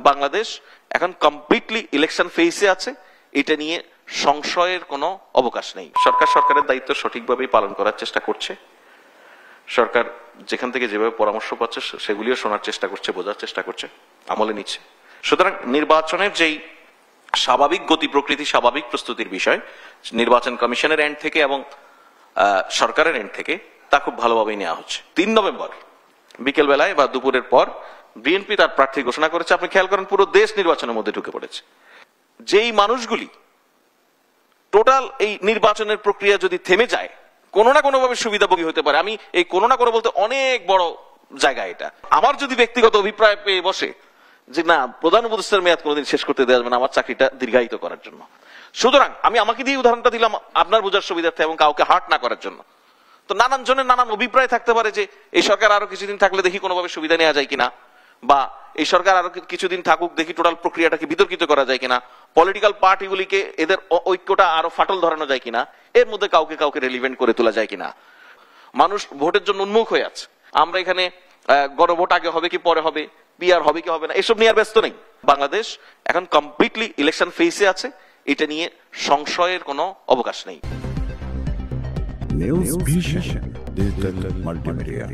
বাংলাদেশ এখন completely election ফেজে আছে, এটা নিয়ে সংশয়ের কোনো অবকাশ নেই। সরকারের দায়িত্ব সঠিকভাবেই পালন করার চেষ্টা করছে। সরকার যেখান থেকে যেভাবে পরামর্শ পাচ্ছে সেগুলিও শোনার চেষ্টা করছে, বোঝার চেষ্টা করছে, আমলে নিচ্ছে। সুতরাং নির্বাচনের যেই স্বাভাবিক গতি প্রকৃতি, স্বাভাবিক প্রস্তুতির বিষয় নির্বাচন কমিশনের এন্ড থেকে এবং সরকারের এন্ড থেকে তা খুব ভালোভাবেই নেওয়া হচ্ছে। 3 নভেম্বর বিকেল বেলায় বা দুপুরের পর বিএনপি তার প্রার্থী ঘোষণা করেছে। আপনি খেয়াল করেন, পুরো দেশ নির্বাচনের মধ্যে ঢুকে পড়েছে। যেই মানুষগুলি টোটাল এই নির্বাচনের প্রক্রিয়া যদি থেমে যায়, কোনো না কোনো ভাবে সুবিধাভোগী হতে পারে। আমি এই কোনো না কোনো বলতে অনেক বড় জায়গা এটা। আমার যদি ব্যক্তিগত অভিপ্রায় পেয়ে বসে যে না, প্রধান উপদেষ্টার মেয়াদ কোনোদিন শেষ করতে দেওয়া যাবে না আমার চাকরিটা দীর্ঘায়িত করার জন্য, সুতরাং আমি আমাকে দিয়ে উদাহরণটা দিলাম আপনার বোঝার সুবিধার্থে এবং কাউকে হার্ট না করার জন্য। তো নানান জনের নানান অভিপ্রায় থাকতে পারে যে এই সরকার আরো কিছুদিন থাকলে দেখি কোনোভাবে সুবিধা নেওয়া যায় কিনা, বা এই সরকার আরো কিছুদিন থাকুক দেখি টোটাল প্রক্রিয়াটাকে বিতর্কিত করা যায় কিনা, পলিটিক্যাল পার্টিগুলিকে এদের ঐক্যটা আরো ফাটল ধরানো যায় কিনা, এর মধ্যে কাউকে কাউকে রেলিভেন্ট করে তোলা যায় কিনা। মানুষ ভোটের জন্য উন্মুখ হয়ে আছে। আমরা এখানে গণভোট আগে হবে কি পরে হবে, পিআর হবে কি হবে না, এসব নিয়ে আর ব্যস্ত নেই। বাংলাদেশ এখন কমপ্লিটলি ইলেকশন ফেজে আছে, এটা নিয়ে সংশয়ের কোনো অবকাশ নেই। News Vision Digital Multimedia.